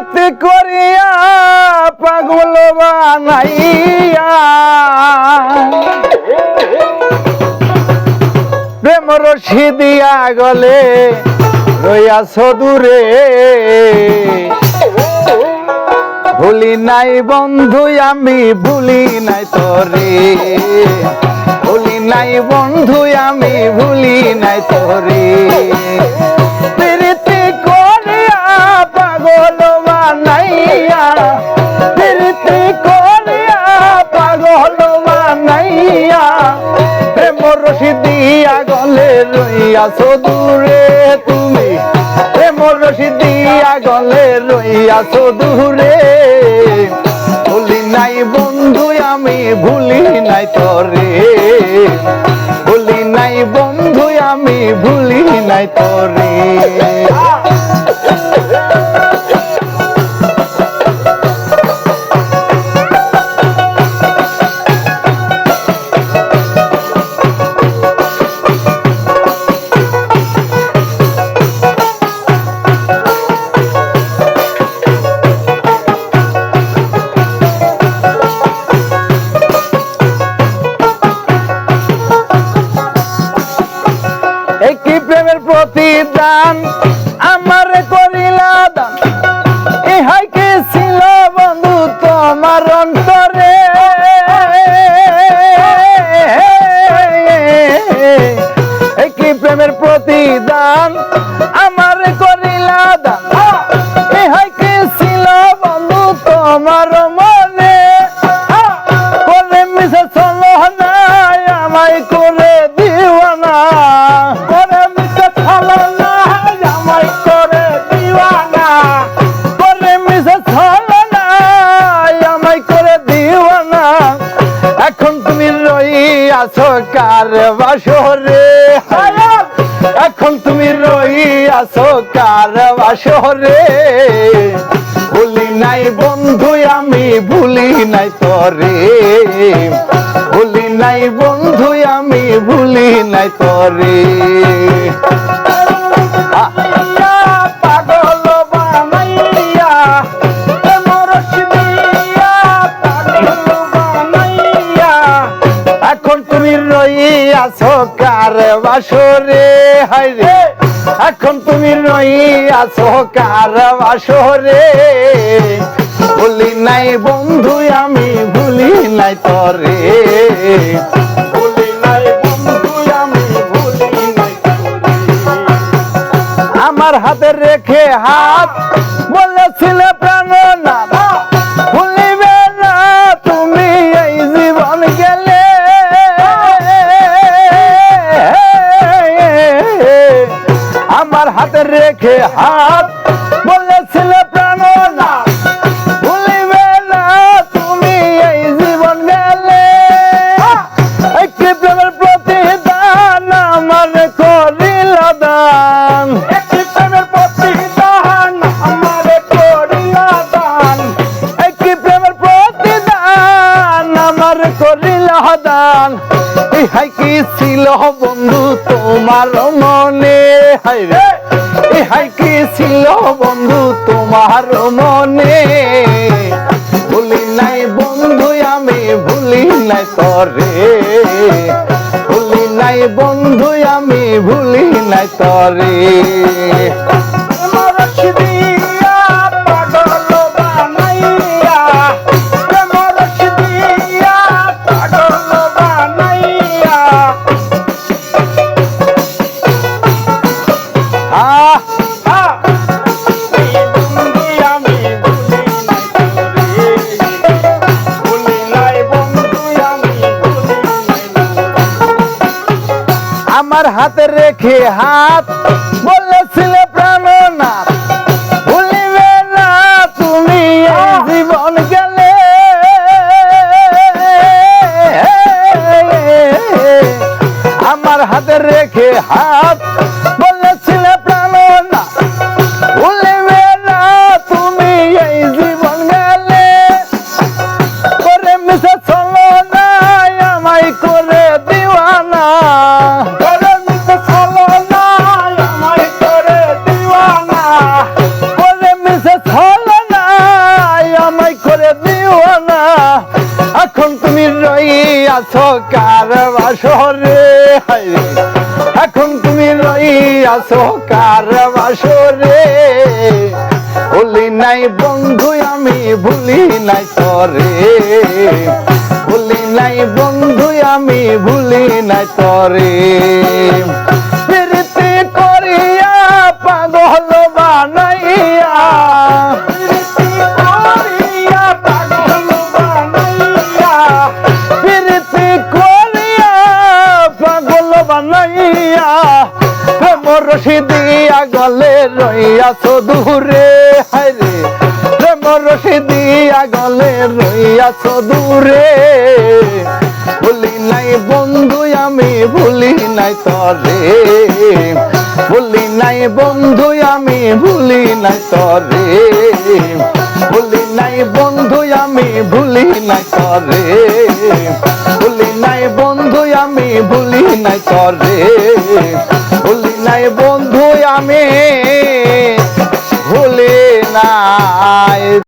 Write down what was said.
প্রীতি করিয়া পাগল বানাইয়া প্রেম রশি দিয়া গলে রইয়াছ দূরে ভুলি নাই বন্ধু আমি ভুলি নাই তোরে ভুলি নাই বন্ধু আমি ভুলি নাই তোরে প্রীতি করিয়া পাগল বানাইয়া প্রীতি করিয়া পাগল বানাইয়া প্রেম রশি দিয়া গলে রইয়াছ দূরে তুমি প্রেম রশি দিয়া গলে রইয়াছ দূরে ভুলি নাই বন্ধু আমি ভুলি নাই তোরে ভুলি নাই বন্ধু আমি ভুলি নাই তোরে প্রেমের প্রতিদান আমার করিলা দান ইহাই কি ছিল বন্ধু তোমার অন্তরে কি প্রেমের প্রতিদান আমার করিলা দান ইহাই কি ছিল বন্ধু তোমার মনে করে মিশে চলো না আমায় করে দিওয়ানা এখন তুমি রইয়াছো কার বাসরে এখন তুমি রইয়াছো কার বাসরে ভুলি নাই বন্ধু আমি ভুলি নাই তোরে ভুলি নাই বন্ধু আমি ভুলি নাই তোরে পাগল বানাইয়া এখন তুমি রইয়াছো কার বাসরে হায়রে এখন তুমি রইয়াছো কার বাসরে ভুলি নাই বন্ধু আমি ভুলি নাই তোরে ভুলি নাই বন্ধু আমি ভুলি নাই আমার হাতে রেখে হাত বলেছিলে প্রাণনাথ ভুলিবে না তুমি এই জীবন গেলে আমার হাতে রেখে হাত বলেছিলে প্রাণনাথ ভুলিবে না তুমি এই জীবন গেলে একটি প্রেমের প্রতিদান আমার করিল দান একটি প্রেমের প্রতিদান আমার করিল দান একটি প্রেমের প্রতিদান আমার করিল দান ইহাই কি ছিল বন্ধু তোমার মনে হায়রে ইহাই কি ছিল বন্ধু তোমার মনে ভুলি নাই বন্ধু আমি ভুলি নাই তোরে ভুলি নাই বন্ধু আমি ভুলি নাই তোরে আমার হাতে রেখে হাত বলেছিলে প্রাণনাথ ভুলিবে না তুমি এই জীবন গেলে আমার হাতে রেখে হাত বলেছিলে প্রাণনাথ ভুলিবে না তুমি এই জীবন গেলে করে মিশে চলো না আমায় করে দিওয়ানা করে মিশে চলো না আমায় আছো কার বাসরে, এখন তুমি রইয়াছো কার বাসরে। ভুলি নাই বন্ধু আমি ভুলি নাই তরে, ভুলি নাই বন্ধু আমি ভুলি নাই তরে। প্রীতি করিয়া পাগল বানাইয়া, প্রীতি করিয়া পাগল বানাইয়া, প্রীতি করিয়া পাগল বানাইয়া, প্রেম রশি দিয়া গলে রইয়াছো দূরে, হায়রে প্রেম রশি দিয়া গলে রইয়াছো দূরে। ভুলি নাই বন্ধু আমি ভুলি নাই তরে, ভুলি নাই বন্ধু আমি ভুলি নাই তরে, ভুলি নাই বন্ধু আমি ভুলি নাই তরে, ভুলি নাই বন্ধু আমি ভুলি নাই তরে, ভুলি নাই বন্ধু আমি ভুলি নাই।